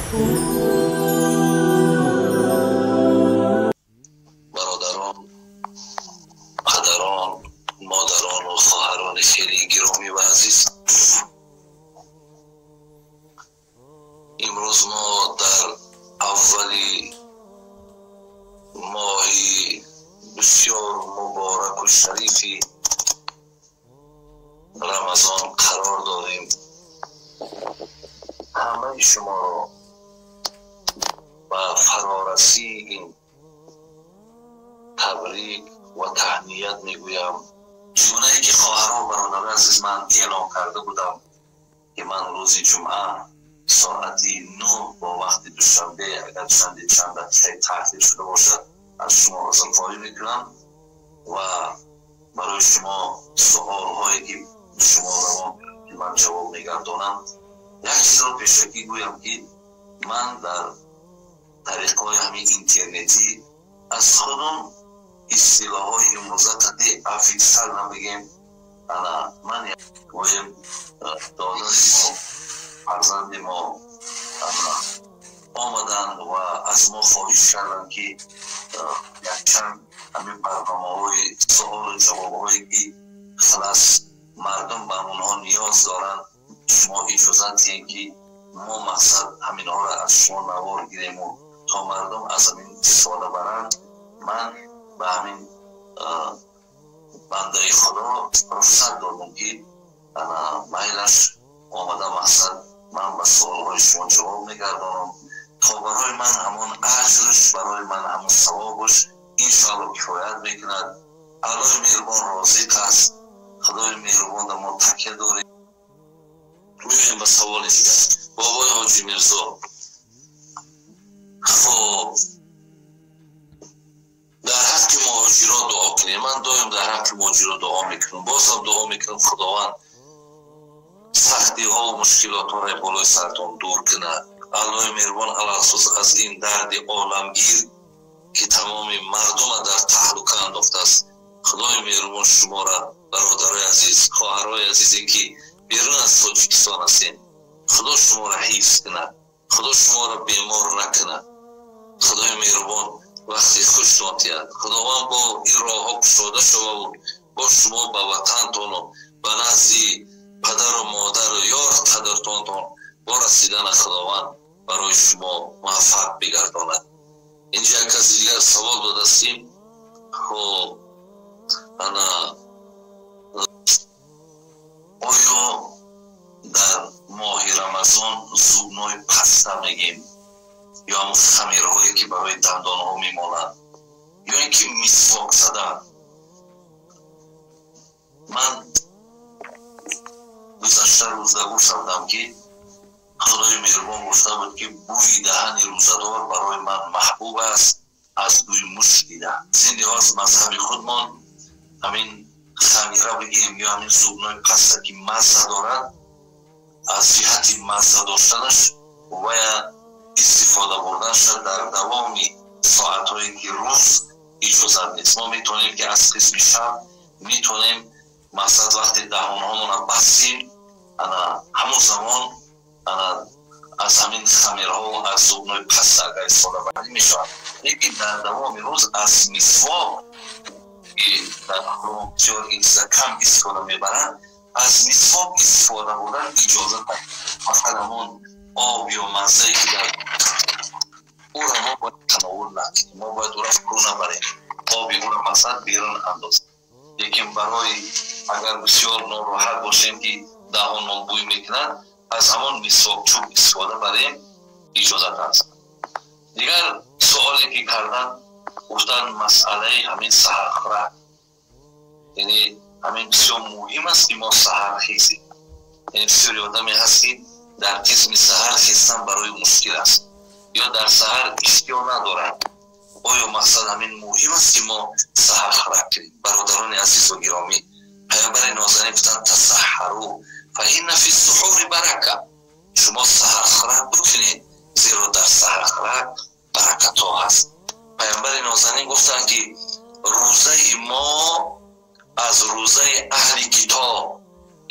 برادران، پدران، مادران و خواهران خیلی گرامی و عزیز، امروز ما در اولی ماهی بسیار مبارک و شریفی رمضان قرار داریم. همه شما را و فرارسی این تبریک و تهنیت میگویم. چگونه که خواهر و برادر عزیز من اعلام کرده بودم که من روز جمعه ساعتی 9 با وقت دوشنبه اگر چند دقیقه تاخیر شده باشد از شما عذرخواهی میکنم و برای شما سوال هایی که شما را من جواب میگردانم. یک چیز را پیشکی گویم که من در طریق های همین اینترنتی از خودم اصطلاح های امروزه تده افیکسر نمیگیم. من گویم دادن ما فرزند ما آمدن و از ما خواهش کردن که یک چند همین برنامه های سوال و جواب هایی که خلاص مردم به اونها نیاز دارن شما اجازه دهید که ما مقصد همین ها را از شما نوار گیریم و تا مردم از همین استفاده برند. من به همین بنده خدا رخصت دادم که میلش آمده مقصد من به سوال های شما جواب میگردانم تا برای من همون اجرش برای من همون ثوابش انشاءالله کفایت میکند. الله مهربان رازق است، خدای مهربان در ما تکیه داریم. میریم به سوال دیگر. بابای حاجی میرزا، خب در حق مهاجران دعا کنیم. من دایم در حق مهاجران دعا میکنم، بازم دعا میکنم خداوند سختی ها و مشکلات ها را بالای سرتان دور کنه. الله مهربان علیخصوص از این درد عالمگیر که تمام مردم در تهلکه انداخته است، خدای مهربان شما را برادرای عزیز، خواهرای عزیزی که بیرون از تاجیکستان هستین، خدا شما را حفظ کنه، خدا شما را بیمار نکنه. خدای مهربان وقتی خوشناطیت خداوند با این راه ها کشاده شده و با شما به وطنتان و به نزد پدر و مادر و یار قدرتان با رسیدن خداوند برای شما موفق بگرداند. اینجا کسی دیگر سوال داده استیم. خب آیا در ماه رمضان زبنای پسته میگیم یا هم خمیرهایی که برای دندان ها میمانند یا اینکه مسواک زدن؟ من گذشته روزده گفتم که خدای مهربان گفته بود که بوی دهن روزدار برای من محبوب است از بوی مشک ده. زنده از مذهب خودمان همین خمیره بگیم یا همین زبنای پسته که مزه دارد، از جهت مزه داشتنش باید استفاده بردنش در دوام ساعتهایی که روز اجازت نیست. ما میتونیم که از قسم شب میتونیم مثلا وقتی دهان همون بستیم همون زمان از همین خمیرها و از زبنای پسته اگر استفاده بردیم میشود. لیکن در دوام روز از مسواک که در خود بسیار کم استفاده میبرند، از مسواک استفاده بردن اجازت نیست. مثلا همون آب یا مزهی که در او را ما باید تناول نکنیم، ما باید او را فرو نبریم، آبی او را مثلا بیرون اندازیم. لیکن برای اگر بسیار ناراحت باشیم که دهانمان بوی میکنند، از همون مسواک چوب استفاده بریم اجازت است. دیگر سوالی که کردن گفتن مسئله همین سحرخورک، یعنی همین بسیار مهم است که ما سحر خیزیم. یعنی بسیاری آدمی هست که در قسم سحر خیستن برای مشکل است یا در سحر اشتیا ندارند. آیا مقصد همین مهم است که ما سحر خورک کنیم؟ برادران عزیز و گرامی، پیامبر نازنین گفتند تسحروا فإن فی السحور برکه. شما سحر خورک بکنید زیرا در سحر خورک برکت ها هست. پیامبر نازنین گفتند که روزه ما از روزه اهل کتاب،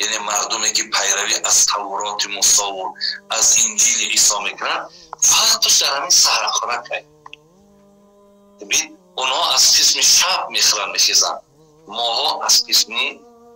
یعنی مردمی که پیروی از تورات موسی و از انجیل عیسی میکنند، فرقش در همین سحر خوراک. ببین اونها از قسم شب میخورن میخیزن، ماها از قسم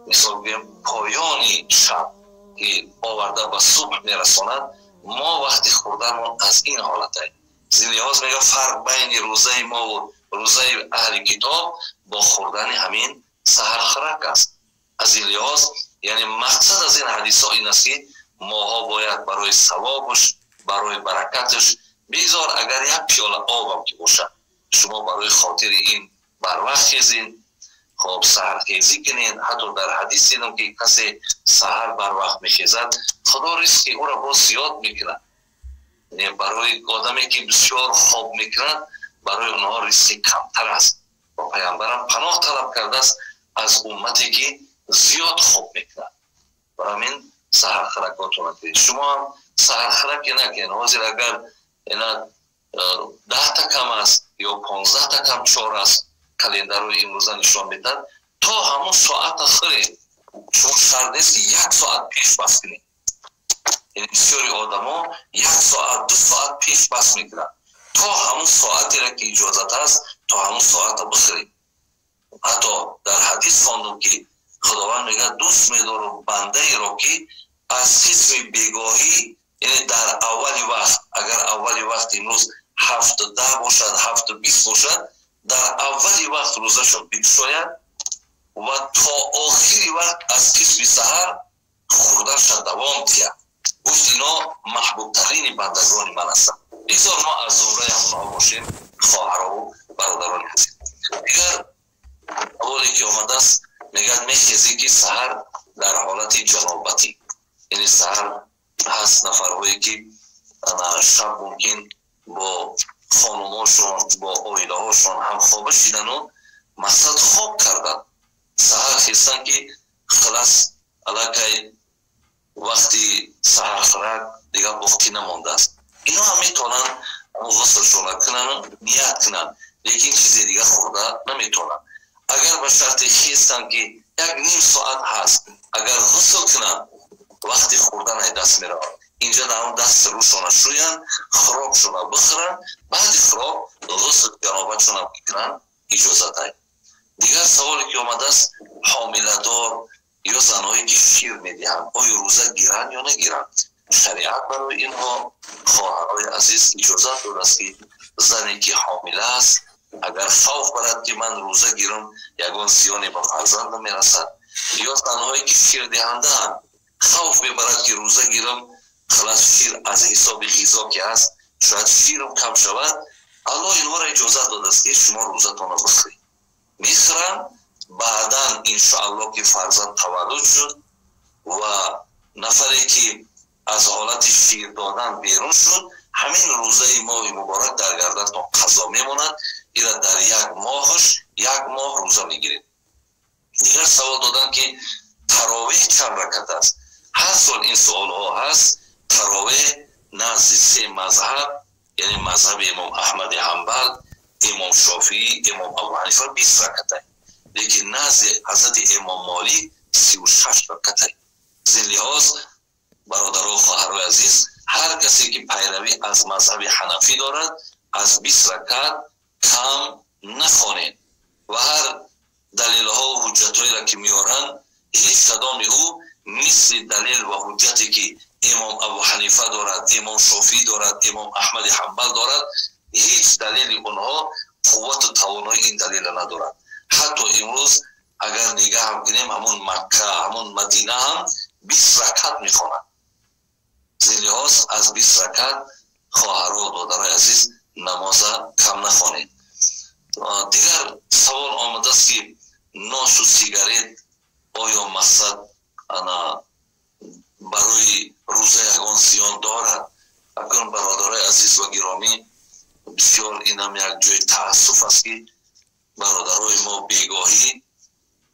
مثال بگیم پایانی شب که آورده به صبح میرساند. ما وقتی خوردنمون از این حالت هست. زیلیاز میگه فرق بین روزه ما و روزه اهل کتاب با خوردن همین سحر خوراک است. از این لحاظ یعنی مقصد از این حدیث ها این است که ماها باید برای ثوابش، برای برکتش بگذار اگر یک پیاله آبم که باشه شما برای خاطر این بر وقت خیزین، خب سحر خیزی کنین. حتی در حدیث دیدم که کسی سحر بر وقت میخیزد خدا رزق او را باز زیاد میکنه. یعنی برای آدمی که بسیار خواب میکنند برای اونها رزق کمتر است و پیامبرم پناه طلب کرده است از امتی که زیاد خواب میکنند. برای همین سحر خرکاتون نکنید. شما هم سحر خرک نکنید. حاضر اگر اینا 10 تا کم است یا 15 تا کم 4 است کلندر رو امروزه نشان میدن تا همون ساعت آخره چون شرط نیست 1 ساعت پیش بس کنید. یعنی بسیاری آدم ها 1 ساعت 2 ساعت پیش بس میکنن تا همون ساعتی را که اجازت هست تا همون ساعت را بخورید. حتی در حدیث خواندم که خداوند میگه دوست میدارم بنده ای را که از قسم بیگاهی، یعنی در اولی وقت، اگر اولی وقت امروز 7:10 باشد 7:20 باشد، در اولی وقت روزشون بگشاید و تا آخری وقت از قسم سحر خوردنش دوام دید. گفت اینا محبوب ترین بندگان من هستند. بگذار ما از زمره همونها باشیم، خواهرها و برادران هستیم. دیگر اولی که آمده است میگن میخیزی که سحر در حالت جنابتی، یعنی سحر هست نفرهایی که شب ممکن با خانماشون با آیله هاشون هم خوابه شیدن و مقصد خواب کردن. سحر خیستن که خلاص علاقه وقتی سحر خورک دیگه باقی نمانده است. اینا هم میتونن غسلشون کنن، نیت کنن، لیکن چیز دیگه خورده نمیتونن. اگر به شرط خیستن که 1.5 ساعت هست اگر غسل کنن وقتی خوردن دست میره اینجا در اون دست روشون شوین، خرابشون بخورن، بعد خراب غسل جنابتشون بکنن اجازت هست. دیگر سوالی که آمده است حامله دار یا زنهایی که شیر میدهند آیا روزه گیرن یا نگیرن؟ شریعت برای اینها خواهرای عزیز اجازت داده است که زنی که حامله است اگر خوف برد که من روزه گیرم یگان زیانی به فرزند میرسد، یا زنهایی که شیر دهنده خوف میبرد که روزه گیرم خلاص شیر از حساب غذا که هست شاید شیرم کم شود، الله اینها را اجازت داده است که شما روزتان را بخورید. میخورن بعدا انشاءالله که فرزند تولد شد و نفری که از حالت شیر دادن بیرون شد همین روزه ماه مبارک در گردنتان قضا میماند. اینا در 1 ماهش 1 ماه روزه میگیرید. دیگر سوال دادن که تراویح چند رکعت است؟ هر سال این سوال ها هست. تراویح نزد 3 مذهب یعنی مذهب امام احمد حنبل، امام شافعی، امام ابو حنیفه 20 رکعت است، لیکن نزد حضرت امام مالک 36 رکعت است. زین لحاظ برادران و خواهرای عزیز هر کسی که پیروی از مذهب حنفی دارد از 20 رکعت کم نخوانید و هر دلیل ها و حجت هایی را که میارن هیچ کدام او مثل دلیل و حجتی که امام ابو حنیفه دارد، امام شافعی دارد، امام احمد حنبل دارد، هیچ دلیل اونها قوت و توانای این دلیل ندارد. حتی امروز اگر نگاه هم کنیم همون مکه همون مدینه هم 20 رکعت میخوانند. زین لحاظ از 20 رکعت خواهران و برادرای عزیز نماز کم نخوانید. دیگر سوال آمده است که نوش و سیگارت آیا مقصد برای روزه یگان زیان دارد؟ اگر برادرای عزیز و گرامی بسیار این هم یک جای تأسف است که برادرای ما بیگاهی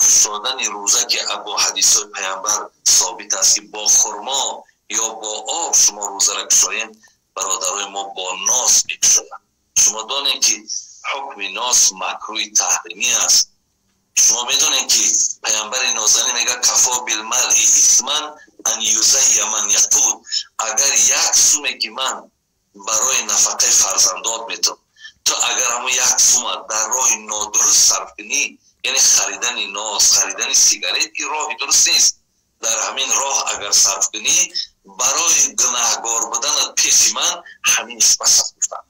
کشادن روزه که با حدیث های پیامبر ثابت است که با خرما یا با آب شما روزه را کشاییم، برادرای ما با ناس میکشایند. شما دانید که حکم ناس مکروه تحریمی است. شما میدونید که پیامبر نازنین میگه کفا بالمرء اثما ان یزی من یقول، اگر یک سومه که من برای نفقه فرزندات میتون. تو اگر همون یک سوم در راه نادرست صرف کنی، یعنی خریدن ناز، خریدن سیگارت، این راه درست نیست. در همین راه اگر صرف کنی برای گناهگار بودن پیش من همینش بس است. گفتم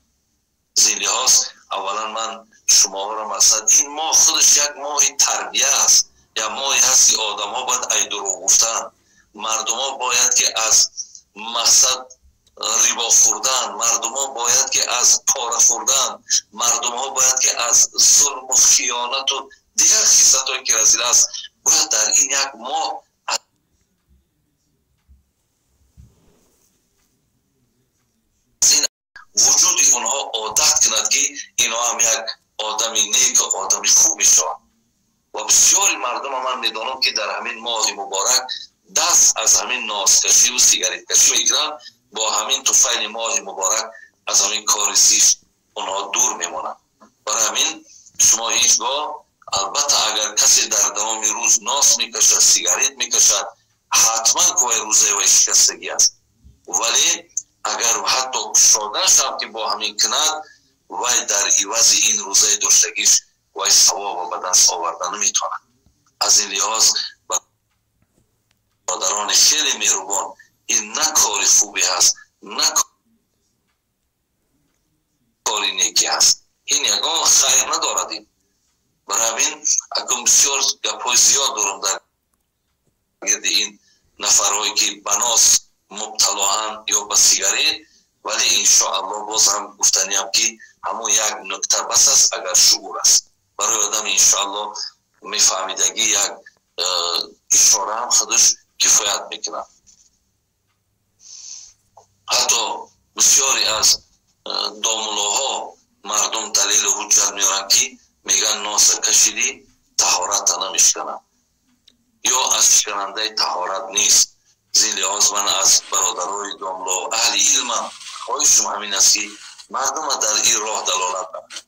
زین لحاظ اولا من شما را مقصد این ماه خودش یک ماه تربیه است، یا ماهی هست که آدم ها باید ای دروغ گفتن، مردم ها باید که از مقصد ریبا خوردن، مردم ها باید که از پاره خوردن، مردم ها باید که از ظلم و خیانت و دیگر خیصت هایی که رزیل است باید در این یک ماه وجود اونها عادت کند که اینا هم یک آدمی نیک و آدمی خوب شوند. و بسیاری مردم من میدانم که در همین ماه مبارک دست از همین نازکشی و سیگاریت کشی میگیرن، با همین طفیل ماه مبارک از همین کار زشت اونها دور میمونن. برای همین شما هیچگاه البته اگر کسی در دوام روز ناز میکشد، سیگاریت میکشد، حتما که روزه و شکستگی است. ولی اگر حتی کشادنش هم که با همین کند وی در عوض این روزه داشتگیش وی ثواب به دست آوردن میتونه. از این لحاظ برادران خیلی مهربان، این نه کار خوبی هست، نه کاری نیکی هست، این یگان خیر ندارد. این برای همین اکنون بسیار گپای زیاد دارم در گرد این نفرهایی که بناس مبتلاهن یا به سیگاری، ولی انشاءالله باز هم گفتنیم که همون یک نکته بس است اگر شعور است. برای آدم انشاءالله میفهمیدگی یک اشاره هم خودش کفایت میکنه. حتی بسیاری از داملاها مردم دلیل حجت میارن که میگن ناس کشیدی طهارت نمیشکنن یا از شکننده طهارت نیست. زین لحاظ من از برادرای داملا اهل علم خواهشم همین است که مردم در این راه دلالت کنند،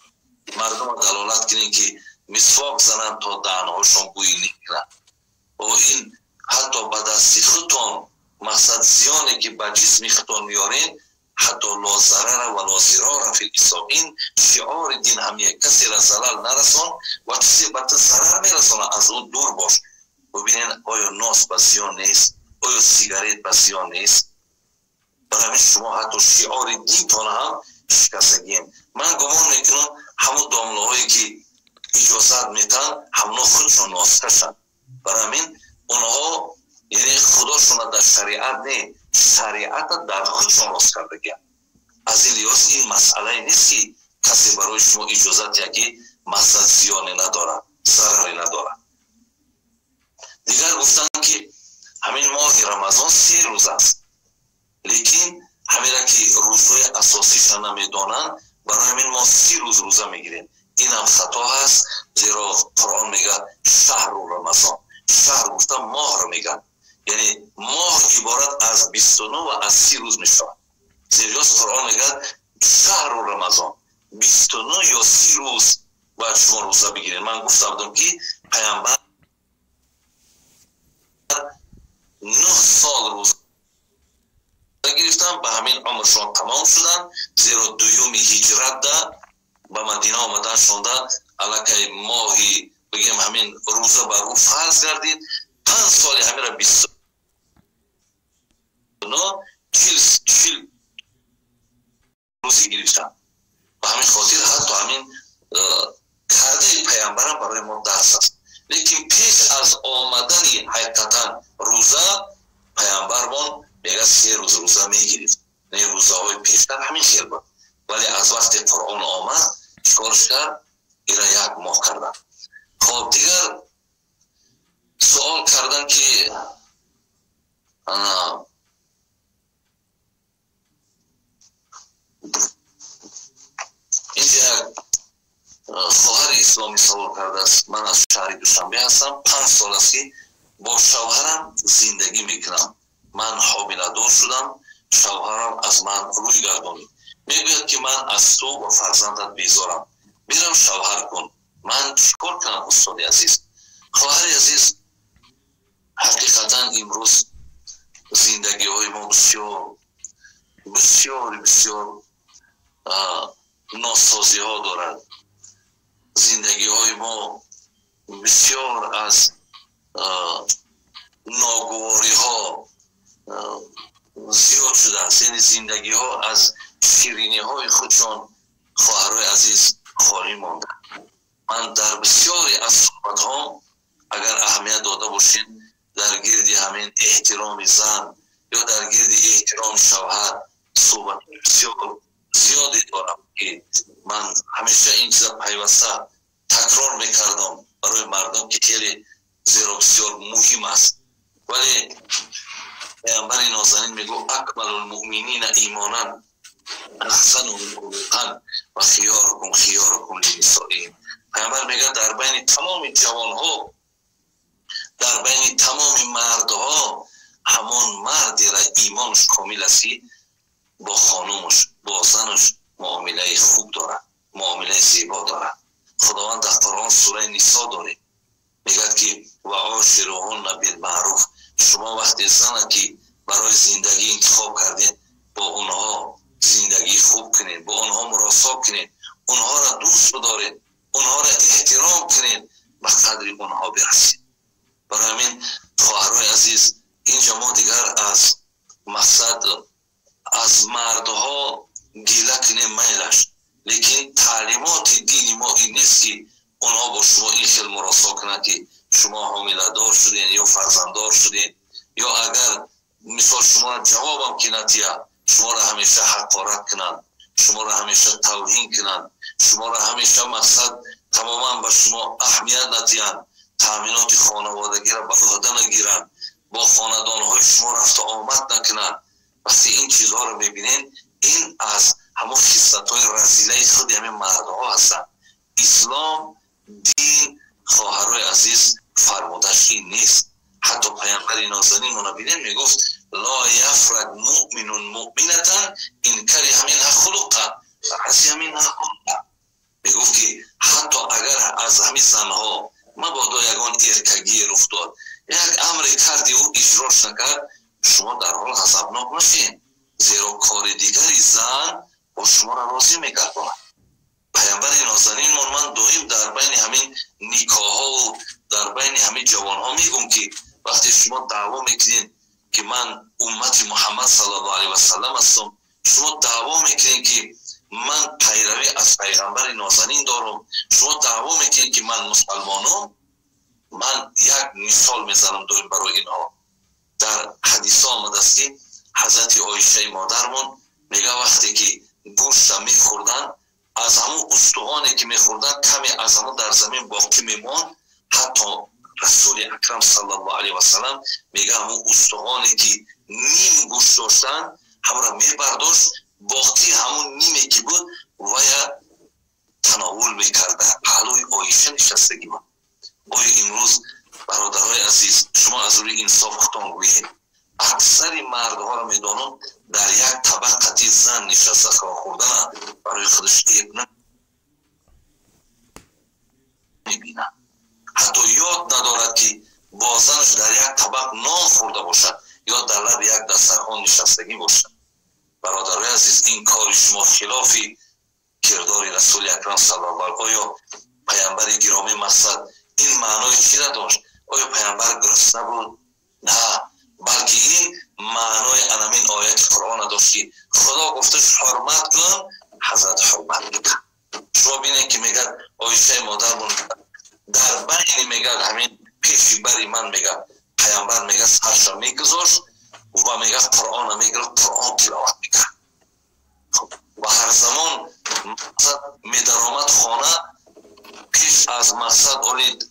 مردم دلالت کنند که مسواک زنن تا دهنهاشون بوی نگیرن و این حتی به دست خودتان مقصد زیانی که به جسم خودتان میارین حتی لا ضرر و لا ضرار فی الاسلام، این شعار دین همیه، کسی را ضرر نرسان و کسی به ضرر میرسانه از او دور باش. ببینین آیا ناس به زیان نیست؟ آیا سیگاریت به زیان نیست؟ برای شما حتی شعار دین تان هم شکستگین. من گمان میکنم همون دامله هایی که اجازت میتن همونا خودشون ناس کشن. برای همین اونها یعنی خداشون در شریعت نه، شریعت در خودشون ناس کرده گیم. از این لحاظ این مسئله نیست که کسی برای شما اجازت یکی مقصد زیانی نداره، ضرری نداره. دیگر گفتن که همین ماه رمضان 3 روز است، لیکن همین را که روزهای اساسیش نمیدانن برای همین ما 3 روز روزه میگیریم. این هم خطا هست، زیرا قرآن میگه شهر رمضان، شهر گفتن ماه را میگن، یعنی ماه عبارت از 29 و از 30 روز میشه. زیرا قرآن میگه شهر رمضان 29 یا 30 روز باید شما روزه بگیرید. من گفتم بودم که پیامبر 9 سال روزه گرفتن، به همین عمرشون تمام شدن، زیرا دوم هجرت ده به مدینه آمدن شونده علاکه ماهی بگیم همین روزه بر او فرض گردید. 5 سال همین را 29 40 روزی گرفتن. به همین خاطر حتی همین کرده پیامبرم برای ما درس است. لیکن پیش از آمدن حقیقتا روزه پیامبرمون میگه 3 روز روزه میگیرید، نه روزه های پیشتر همین خیل بود. ولی از وقت قرآن آمد چیکارش کرد؟ اینا 1 ماه کردن. خب دیگر سوال کردن که اینجا خواهر اسلامی سوال کرده است. من از شهر دوشنبه هستم، 5 سال است که با شوهرم زندگی میکنم. من حامله دار شدم، شوهرم از من روی گردانید. میگوید که من از تو و فرزندت بیزارم، میرم شوهر کن. من چیکار کنم استاد عزیز؟ خواهر عزیز، حقیقتا امروز زندگی های ما بسیار بسیار بسیار ناسازی ها دارد. زندگی های ما بسیار از ناگواری ها زیاد شده است. یعنی زندگی ها از شیرینی های خودشان خواهرای عزیز خالی مانده. من در بسیاری از صحبت ها اگر اهمیت داده باشین در گرد همین احترام زن یا در گرد احترام شوهر صحبت بسیار زیادی دارم که من همیشه این چیزا پیوسته تکرار میکردم برای مردم که خیلی زیرا بسیار مهم است. ولی پیامبر نازنین میگو اکمل المؤمنین ایمانا احسنهم خلقا و خیارکم لنسائهم. پیامبر میگه در بین تمام جوان ها، در بین تمام مردها، همون مردی را ایمانش کامل است با خانومش با زنش معامله خوب داره، معامله زیبا داره. خداوند در قرآن سوره نساء داره میگه که و عاشروهن بالمعروف، شما وقتی زن که برای زندگی انتخاب کردین با اونها زندگی خوب کنین، با اونها مراسا کنین، اونها را دوست بدارین، اونها را احترام کنین، به قدر اونها برسید. برای همین خواهرای عزیز اینجا ما دیگر از مقصد از مردها گیله کنیم میلش، لیکن تعلیمات دین ما این نیست که اونها با شما این خیلی مراسا کنند که شما حامله دار شدین یا فرزنددار شدین، یا اگر مثال شما را جوابم که نتیه شما را همیشه حقارت کنند، شما را همیشه توهین کنند، شما را همیشه مقصد تماما به شما اهمیت ندهند، تامینات خانوادگی را به عهده نگیرند، با خاندانهای شما رفت آمد نکنند. وقتی این چیزها رو میبینین این از همون خصلت‌های رذیله خود همین مردها هستند. اسلام دین خواهرای عزیز فرمودش این نیست. حتی پیامبر نازنین رو ببینین میگفت لا یفرق مؤمن مؤمنة ان کره منها خلقا رضی منها خلقا. میگفت که حتی اگر از همین زنها مبادا یگان ارکگی افتاد یک امر کردی او اجراش نکرد، شما در حال غضبناک نشین، زیرا کار دیگری زن با شما را راضی میگرداند. پیامبر نازنین من دائم در بین همین نکاح ها و در بین همین جوان ها میگم که وقتی شما دعوا میکنین که من امت محمد صلی الله علیه و سلم هستم، شما دعوا میکنین که من پیروی از پیغمبر نازنین دارم، شما دعوا میکنین که من مسلمانم. من یک مثال میزنم داریم برای اینها. در حدیث آمده است که حضرت عایشه مادرمون میگه وقتی که گوشت میخوردن از همون استخوانی که میخوردن کمی از همون در زمین باقی میمون، حتی رسول اکرم صلی الله علیه و سلم میگه همون استخوانی که نیم گوشت داشتن همون را میبرداشت، باقی همون نیمی که بود و یا تناول میکرده. پهلوی عایشه نشستگی بود. آیا امروز برادرای عزیز شما از روی انصاف خودتان گویید اکثر مردها را میدانم در یک طبقه زن نشسته که خوردن برای خودش عیب نمیبینه، حتی یاد ندارد که با زنش در یک طبق نان خورده باشد یا در لب یک دسترخوان نشستگی باشد. برادرای عزیز این کار شما خلاف کردار رسول اکرم صلی الله علیه و آیا پیامبر گرامی مقصد این معنای چی را داشت؟ آیا پیامبر گرسنه بود؟ نه، بلکه این معنای انمین آیت قرآن داشت که خدا گفتش حرمت کن، حضرت حرمت میکن. شما بینید که میگه عایشه مادرمون در بین میگه همین پیشی بری من میگه پیامبر میگه سرشا میگذاشت و میگه قرآن میگه قرآن تلاوت میکن و هر زمان میدر آمد خانه پیش از مقصد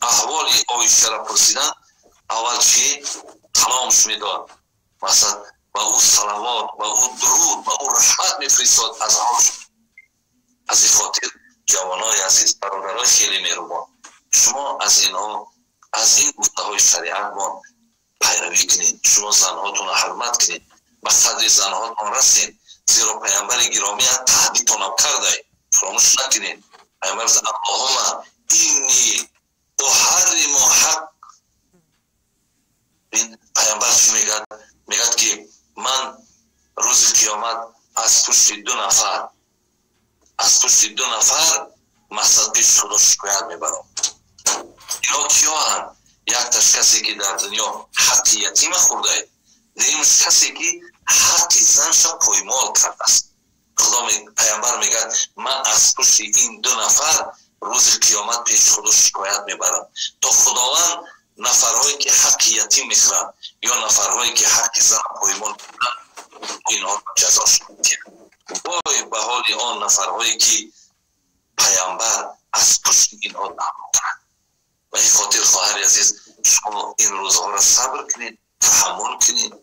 احوال عایشه را پرسیدن، اول چی سلامش میداد، مثلا با او صلوات و او درود و او رحمت میفرستاد از حالش. از این خاطر جوانای عزیز برادرای خیلی مهربان شما از اینها از این گفته های شریعت ما پیروی کنید. شما زنهاتون را حرمت کنید، به قدر زنهاتون رسید، زیرا پیامبر گرامی تهدیدتون هم کرده، فراموش نکنید. پیامبر گفت اللهم اینی احرم حق. پیامبر چی میگه؟ میگه که من روز قیامت از پشت 2 نفر مقصد پیش خدا شکایت میبرم. اینا کیا هم؟ یک تاش کسی که در دنیا حق یتیم خورده، دیمش کسی که حق زنش پایمال کرده است. خدا پیامبر میگه من از پشت این 2 نفر روز قیامت پیش خدا شکایت میبرم تا خداوند نفرهایی که حق یتیم میخورن یا نفرهایی که حق زن پایمال میکنن اینها جزاش میدهد. وای به حال آن نفرهایی که پیامبر از پشت اینها دعوا کرد. و این خاطر خواهر عزیز شما این روزها را صبر کنید، تحمل کنید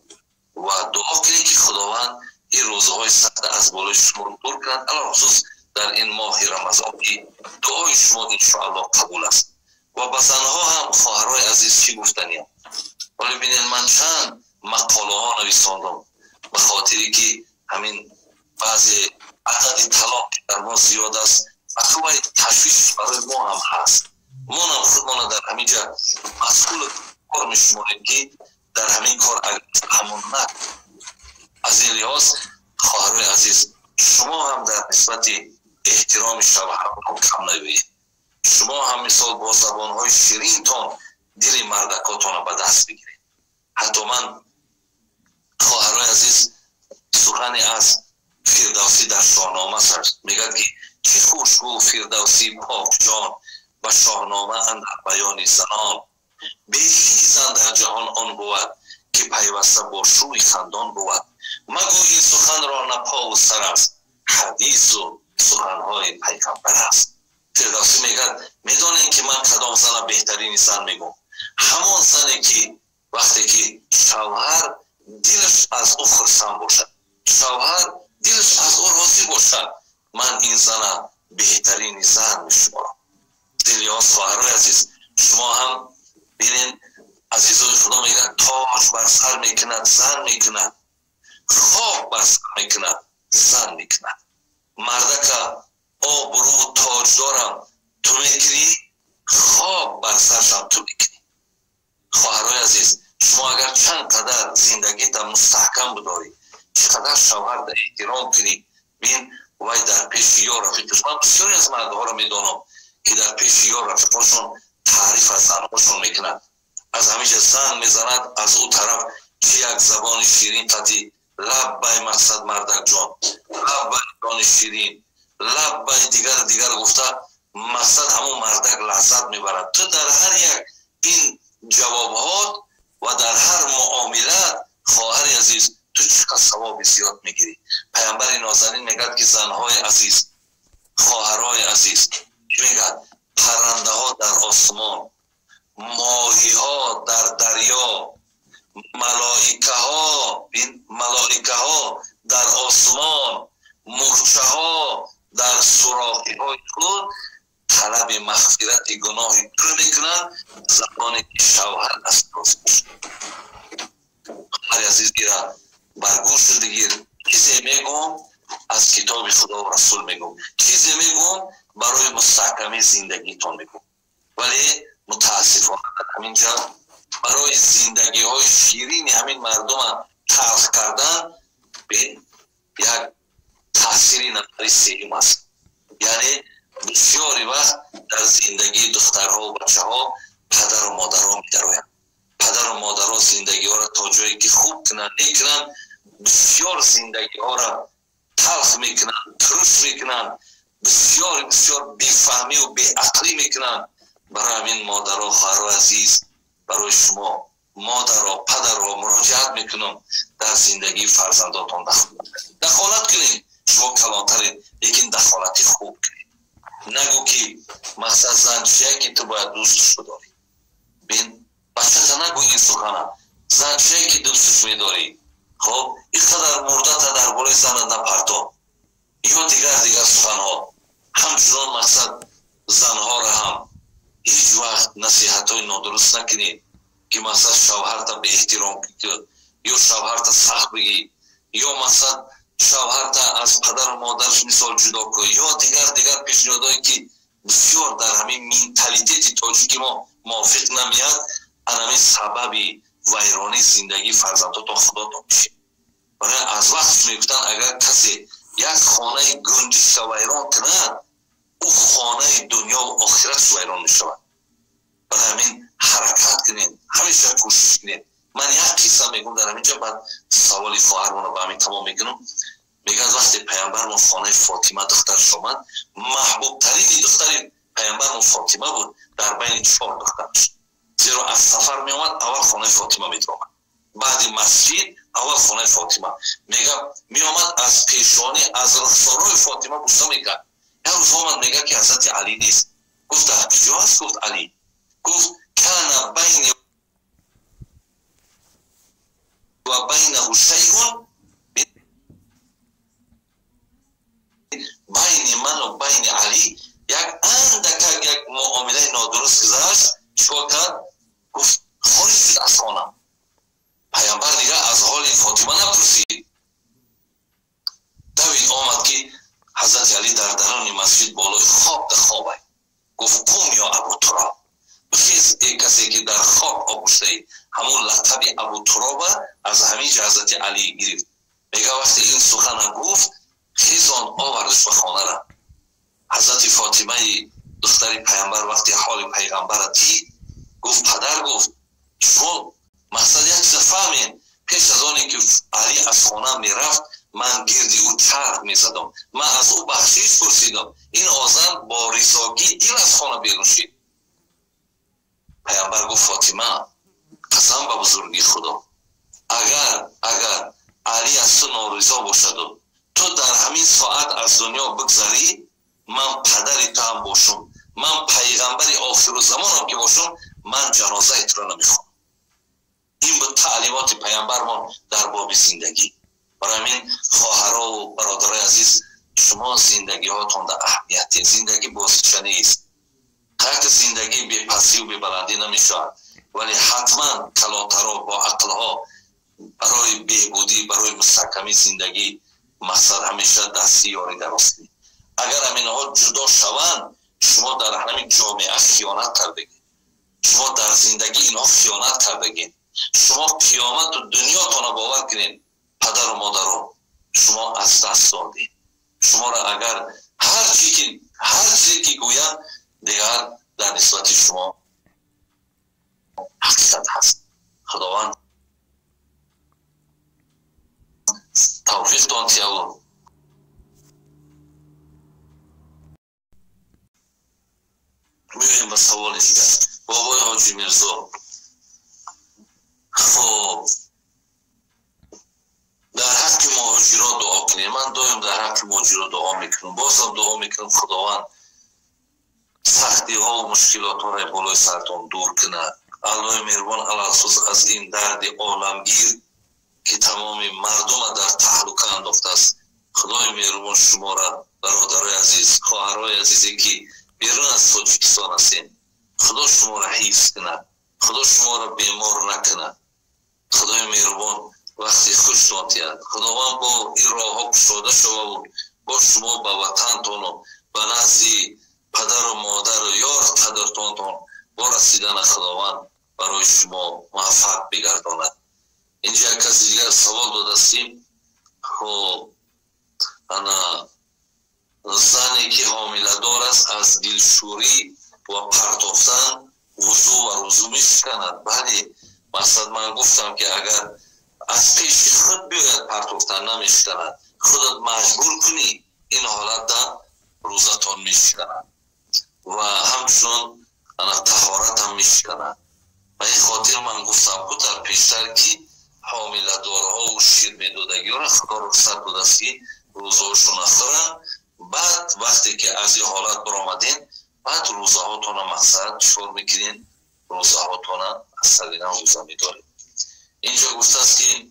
و دعا کنید که خداوند این روزهای سخت از بالای شما رو دور کنند. علاوه خصوص در این ماه رمضان که دعای شما انشاءالله قبول است. و به زنها هم خواهرای عزیز چی گفتنیم؟ ولی ببینید من چند مقاله ها نویساندم به خاطری که همین بعضی عدد طلاق در ما زیاد است و خوبه تشویش برای ما هم هست. ما هم خودمان در همینجا مسئول کار میشماریم که در همین کار همون نه. از این لحاظ خواهرای عزیز شما هم در نسبت احترام شوهرتان کم نبینید. شما هم مثال با زبانهای شیرینتان دل مردکاتان را به دست بگیرید. حتی من خواهرای عزیز سخنی از فردوسی در شاهنامه است میگه که چه خوشگو فردوسی پاک جان و شاهنامه اندر بیان زنان، بهترین زن در جهان آن بود که پیوسته با شوی خندان بود. مگو این سخن را نه پا و سر است، حدیث و سخنهای پیغمبر است. فردوسی میگه میدونین که من کدام زن بهترین زن میگم؟ همون زنی که وقتی که شوهر دلش از او خرسند باشد، شوهر دلش از او راضی باشد، من این زن بهترین زن میشمارم. دلیاز خواهرای عزیز شما هم ببینین عزیزای خدا میگن تاج بر سر میکند زن میکند، خواب بر سر میکند زن میکند. مردک آبرو تاج دارم تو میکنی، خواب بر سرشم تو میکنی. خواهرای عزیز شما اگر چند قدر زندگی تا مستحکم بداری، چقدر شوهر در احترام کنی، بین وای در پیش یا رفیقش. من بسیاری از مردها را میدانم که در پیش یا رفیقشون تعریف از زنهاشون میکنند، از همیشه زن میزند، از او طرف چه یک زبان شیرین قطعی لبای مقصد مردک جان، لبای جان شیرین، لبای دیگر گفته مقصد همون مردک لذت میبرد. تو در هر یک این جوابات و در هر معاملت خواهر عزیز تو چقدر ثواب زیاد میگیری. پیامبر نازنین میگه که زنهای عزیز، خواهرای عزیز میگه پرنده ها در آسمان، ماهی ها در دریا، ملائکه ها در آسمان، مورچه ها در سوراخی های خود طلب مغفرت گناه تو میکنن. زمانی که شوهر از راست باشه خواهر عزیز گیره برگوش دیگیر. چیزی میگم از کتاب خدا و رسول میگم، چیزی میگم برای مستحکمی زندگیتون میگم، ولی متاسفانه همینجا برای زندگی های شیرین همین مردم تلخ کردن به یک تاثیری نظری سیم است. یعنی بسیاری وقت در زندگی دخترها و بچه ها پدر و مادر ها میدرویند. پدر و مادر ها زندگی ها را تا جایی که خوب کنن میکنن، بسیار زندگی ها را تلخ میکنن، ترش میکنن، بسیار بیفهمی و بیعقلی میکنن. برای همین مادر ها خواهر عزیز، برای شما مادر و پدر ها مراجعت میکنم در زندگی فرزنداتون دخالت کنید. شما کلانترین لیکن دخالتی خوب کنید. نگو که مقصد زن چیه که تو باید دوستش بداری. بین بچه تا نگو این سخنه، زن چیه که دوستش میداری. خب اینقدر مردت در بالای زن نپرتان یا دیگر سخنها. همچنان مقصد زنها را هم هیچ وقت نصیحت های نادرست نکنید که مقصد شوهر تا به احترام کنید یا شوهر تا سخت بگی یا مقصد شوهر تا از پدر و مادرش مثال جدا کنید یا دیگر پیشنهادهایی که بسیار در همین منتالیتی تاجیک ما موافق نمیاد، همین سبب ویرانی زندگی فرزنداتون خودتون میشه. برای از وقت میگفتن اگر کسی یک خانه گنجش ویران کنه او خانه دنیا و آخرت ویران میشود. برای همین حرکت کنین، همیشه کوشش کنین. من یک قصه میگم در همینجا، بعد سوالی خواهرمون رو به همین تمام میکنم. میگن وقتی پیامبرمون خانه فاطمه دخترش آمد، محبوب ترین دختر پیامبرمون فاطمه بود در بین 4 دخترش. زیرا از سفر می آمد اول خانه فاطمه می آمد، بعد مسجد اول خانه فاطمه. میگه می آمد از پیشانی از رخسارای فاطمه بوسه میکرد. یک روز آمد میگه که حضرت علی نیست. گفت در کجا است؟ گفت علی. گفت کان بین و بینه شیء، بین من و بین علی یک اندک یک معامله نادرست گذشت. چیکار کرد؟ گفت خارج از خانه. پیامبر دیگه از حال فاطمه نپرسید. دوید آمد که حضرت علی در درون مسجد بالای خواب در خوابه. گفت قوم یا ابو تراب، بخیز ای کسی که در خواب آگوشته، همون لقب ابو تراب از همین حضرت علی گرفت. میگه وقتی این سخن گفت خیزان آوردش به خانه را. حضرت فاطمه دختر پیامبر وقتی حال پیغمبر دید گفت پدر، گفت شما مقصد یک چیز فهمین. پیش از آنی که علی از خانه می رفت من گردی او چرخ می زدم، من از او بخشیش پرسیدم، این آزم با رضاگی دیر از خانه بیرون شد. پیامبر گفت فاطمه قسم به بزرگی خدا، اگر علی از تو نارضا باشد تو در همین ساعت از دنیا بگذری، من پدری تو هم باشم، من پیغمبر آخر زمان هم که باشم، من جنازه تو را نمیخوام. این بود تعلیمات پیامبرمان در باب زندگی. برای همین خواهرها و برادرای عزیز، شما زندگی هاتون در اهمیت. زندگی بازیچه نیست. قطع زندگی بی پسی و بی بلندی نمیشود، ولی حتما کلاترها با عقلها برای بهبودی، برای مستحکمی زندگی مقصد همیشه دستی یاری درستی. اگر همینها جدا شوند شما در همین جامعه خیانت کردگید، شما در زندگی اینها خیانت کردگید. شما قیامت و دنیاتون باور کنین پدر و مادر رو شما از دست دادید. شما را اگر هر چیزی که گویم دیگر در نسبت شما حقیقت هست. خداوند توفیق دانتیاو. میریم به سوال دیگر. بابای حاجی میرزا، خب در حق مهاجرات دعا کنیم. من دایم در حق مهاجرات دعا میکنم، بازم دعا میکنم خداوند سختی ها و مشکلات ها را بالای سرتان دور کنه. الله مهربان الخصوص از این درد عالمگیر که تمام مردم در تهلکه انداخته است، خدای مهربان شما را، برادرای عزیز، خواهرای عزیزی که بیرون از تاجیکستان هستین، خدا شما را حفظ کنه، خدا شما را بیمار نکنه. خدای مهربان وقتی خوشتان تید خداوند با این راه ها گشاده شود، با شما به وطنتان و به نزد پدر و مادر و یار قدرتان با رسیدن خداوند برای شما موفق بگرداند. اینجا کسی دیگر سوال دادستیم. خب انا زنی که حامله دار است از دلشوری و پرتافتن وضو میشکند. بله مقصد من گفتم که اگر از پیش خود بیاید پرتافتن نمیشکند، خودت مجبور کنی، این حالت در روزتان میشکند و همچون طهارت هم میشکند. و این خاطر من گفتم که در پیشتر که حامله دارها و شیر میدودگی را خدا رخصت داده است که روزهاشون نخورن. بعد وقتی که از این حالت برآمدین بعد روزه هاتون مقصد چطور میکنین؟ روزه هاتون از سلینا روزه میدارید. اینجا گفته است که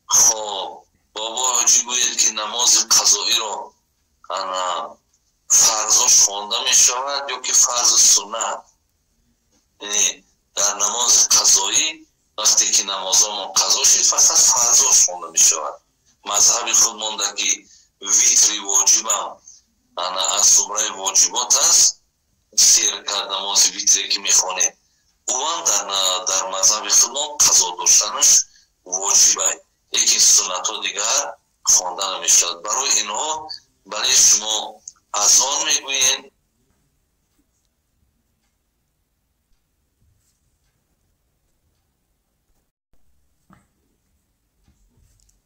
خب بابا حاجی گوید که نماز قضایی را فرضاش خوانده می شود یا که فرض سنت؟ یعنی در نماز قضایی وقتی که نمازامون قضا شد فقط فرضاش خوانده می شود. مذهب خود مانده که ویتری واجب هم از زمره واجبات است. سیر کرد نماز ویتری که می خوانه او هم در مذهب خود قضا داشتنش واجبه. یکی سنت ها دیگر خواندن میشود. برای اینها برای شما اذان میگوین،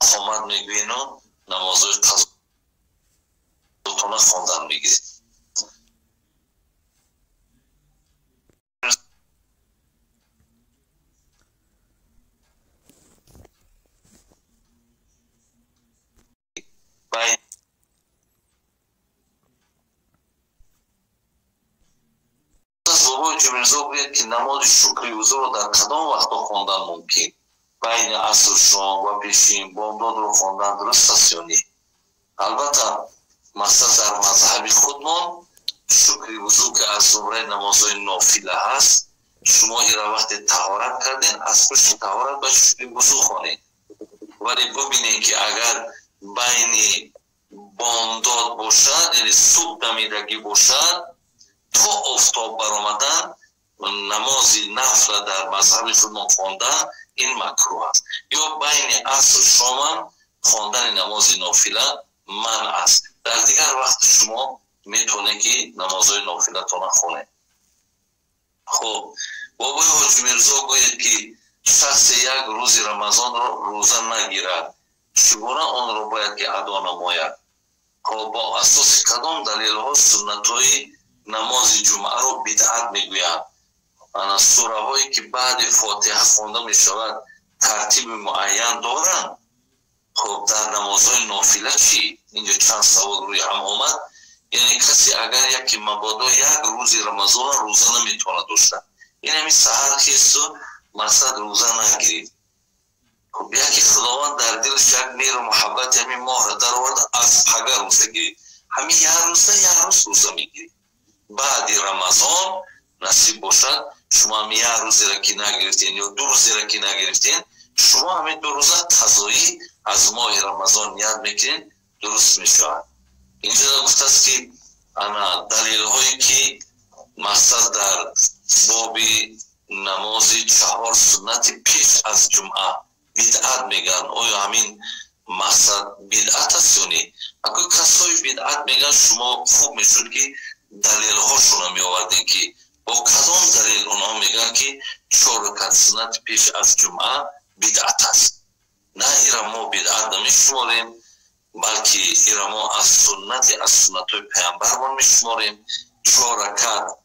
خامد میگوین و نمازهای قضا خواندن میگیرید. بابای جمیرزا باید که نماز شکر وضو رو در کدام وقت خواندن ممکن؟ بین عصر شام و پیشین بامداد رو خواندن درست است یا نه؟ البته مثلا در مذهب خودمان شکر وضو که از زمره نمازهای نافله هست، شما این وقت طهارت کردین از پشت طهارت باید شکر وضو خوانید. ولی ببینید که اگر بین بامداد باشد، یعنی صبح دمیدگی باشد تا آفتاب برآمدن نماز نفل در مذهب خودمان خواندن این مکروه است. یا بین عصر شام خواندن نماز نافله منع است. در دیگر وقت شما میتونه که نمازهای نافله تان خونه. خب بابای حاجی میرزا گوید که شخص یک روز رمضان را روزه نگیرد، چگونه آن را باید که ادا نماید؟ خب با اساس کدام دلیل ها سنت های نماز جمعه رو بدعت میگویند؟ سوره هایی که بعد فاتحه خوانده می شود ترتیب معین دارند. خب در نمازهای نافله چی؟ اینجا چند سوال روی هم آمد. یعنی کسی اگر یکی مبادا یک روز رمضان روزه نمیتونه داشته، این همی سحر خیست و مسجد روزه نگیرید. خب یکی خداوند در دلش یک میر و محبت همین ماه را در آورد از پگه روزه گیرید، همین یک روز روزه میگیرید. بعد رمضان نصیب باشد شما همین یک روز را که نگرفتین یا 2 روز را که نگرفتین، شما همین 2 روزه تضایی از ماه رمضان یاد میکنین، درست میشود. اینجا گفته است که دلیل هایی که مثلا در باب نماز 4 سنت پیش از جمعه بدعت میگن، آیا همین مقصد بدعت است یا نه؟ اگر کسای بدعت میگن شما خوب میشود که دلیل هاشون می آوردین که با کدام دلیل اونها میگن که 4 رکعت سنت پیش از جمعه بدعت است. نه ایرا ما بدعت نمیشماریم، بلکه ایرا ما از سنت های پیامبر ما میشماریم. 4 رکعت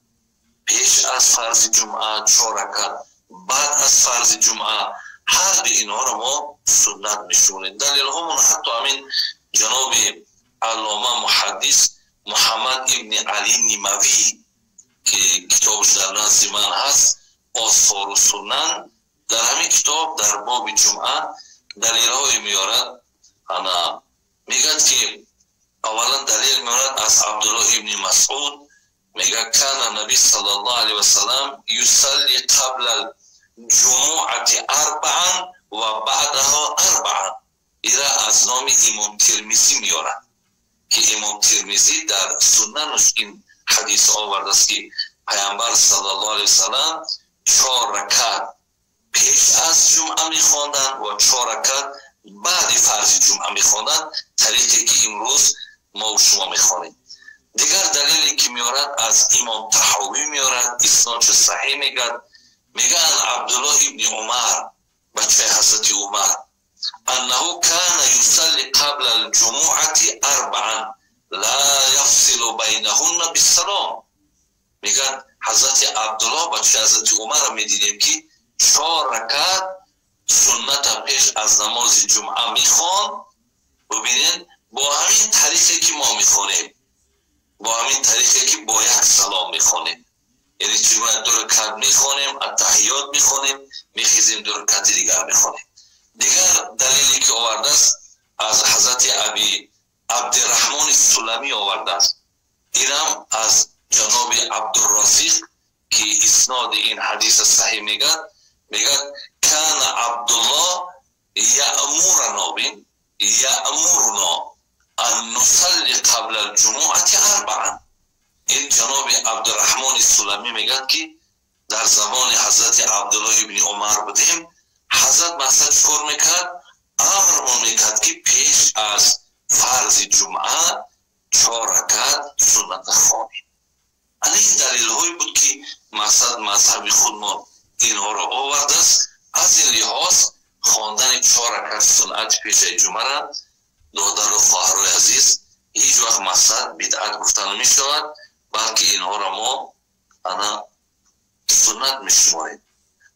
پیش از فرض جمعه، 4 رکعت بعد از فرض جمعه، هر دو اینها را ما سنت میشماریم. دلیل همون حتی همین جناب علامه محدث محمد ابن علی نیموی که کتابش در نزد من هست، آثار و سنن، در همین کتاب در باب جمعه دلیل های میارد. میگد که اولا دلیل میارد از عبدالله ابن مسعود، میگه کان نبی صلی الله علیه و سلم یصلی قبل الجمعه 4 و بعدها 4. ایرا از نام امام ترمذی میارد که امام ترمذی در سننش این حدیث آورده است که پیامبر صلی الله علیه و سلم 4 رکعت پیش از جمعه میخواندن و 4 رکعت بعد فرض جمعه میخواندن، طریقی که امروز ما و شما میخوانیم. دیگر دلیلی که میارد از امام طحاوی میارد، اسنادش صحیح میگه عبدالله ابن عمر بچه حضرت عمر انه کان یصلی قبل الجمعه 4 لا یفصل بینهن بالسلام. میگن حضرت عبدالله بچه حضرت عمر میدیدیم که 4 رکعت سنت پیش از نماز جمعه میخوان. ببینید با همین طریقی که ما میخونیم، با همین طریقی که با یک سلام میخونیم، یعنی چون 2 رکعت میخونیم، التحیات میخونیم، میخیزیم 2 رکعت دیگر میخونیم. دیگر دلیلی که آورده است از حضرت ابی عبدالرحمن السلمی آورده است، اینم از جناب عبدالرزاق که اسناد این حدیث صحیح میگه کان عبدالله یأمرنا ان نصلی قبل الجمعه 4. این جناب عبدالرحمن السلمی میگه که در زمان حضرت عبدالله ابن عمر بودیم، حضرت مثلا چکار میکرد امر میکرد که پیش از فرض جمعه 4 رکعت سنت خوانید. این دلیل هایی بود که مذهب خودمان اینها را آورده است. از این لحاظ خواندن 4 رکعت سنت پیش جمعه را دادر و خواهرای عزیز هیچ وقت مقصد بدعت گفته نمی شود، بلکه اینها را ما انا سنت می شماریم.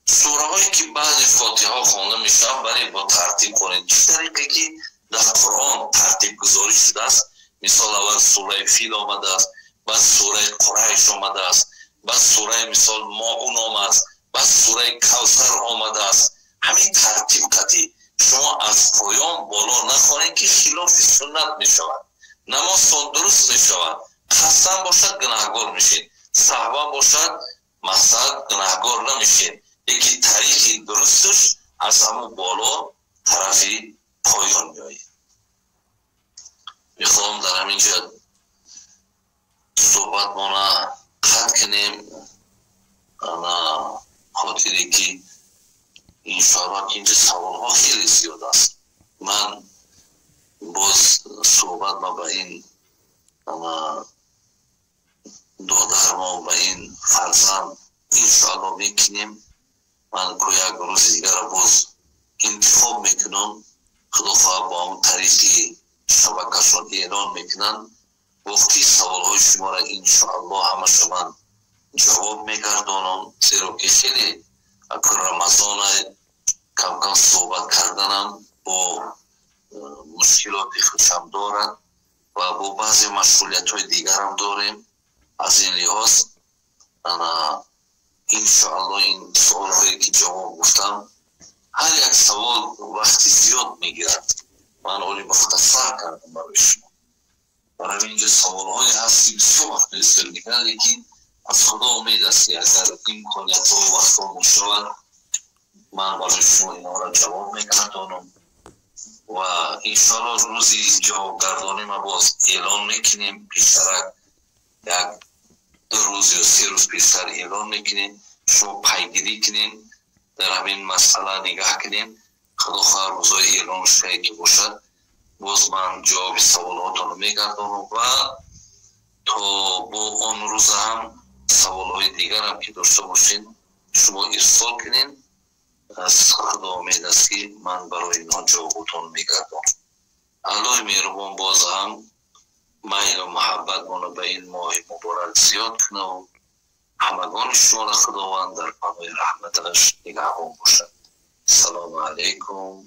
سوره هایی که بعد فاتحه خوانده می شود برای با ترتیب کنید چه طریقی که در قرآن ترتیب گذاری شده است. مثال اول سوره فیل آمده است، بعد سوره قریش آمده است، بعد سوره مثال ماعون آمده است، بعد سوره کوثر آمده است. همین ترتیب کردی شما از پایان بالا نخوانید که خلاف سنت می شود. نمازتان درست می شود، قسم باشد گناهگار میشین، صحبه باشد مقصد گناهگار نمیشین. یکی طریق درستش از همون بالا طرف پایان میآید. میخوام در همینجا صحبت مانا قطع کنیم، انا خاطری که انشاءالله که اینجا سوال ها خیلی زیاد است. من باز صحبت ما به این دادر ما به این فرزند انشاءالله میکنیم. من که یک روز دیگر باز انتخاب میکنم، خداخواه با اون طریقی شبکهشون اعلان میکنن. وقتی سوال های شما را انشاءالله همه شما جواب میگردانم، زیرا که خیلی اگر رمضان کم کم صحبت کردنم با مشکلات خودشم دارد و با بعضی مشغولیت های دیگر هم داریم. از این لحاظ انا انشاءالله این سوال هایی که جواب گفتم، هر یک سوال وقتی زیاد میگیرد، من اولی مختصر کردم برای شما. برای اینجا سوال های هستی بسیار وقت بسیار میگرد، لیکن از خدا امید است که اگر امکانیت ها وقت ها میشود من برای شما اینها را جواب میگردانم و انشاءالله روزی جوابگردانی ما باز اعلان میکنیم. پیشتر یک 2 روز یا 3 روز پیشتر اعلان میکنیم، شما پیگیری کنین، در همین مسئله نگاه کنین. خداخواه روزای اعلانش که باشد باز من جواب سوالاتون رو میگردانم و تا با آن روز هم سوالهای دیگر هم که داشته باشین شما ارسال کنین. از خدا امید است که من برای اینا جوابتون میگردم. الله مهربان باز هم میل و محبت منو به این ماه مبارک زیاد کنه و همگان شما را خداوند در پناه رحمتش نگهبان باشد. السلام علیکم.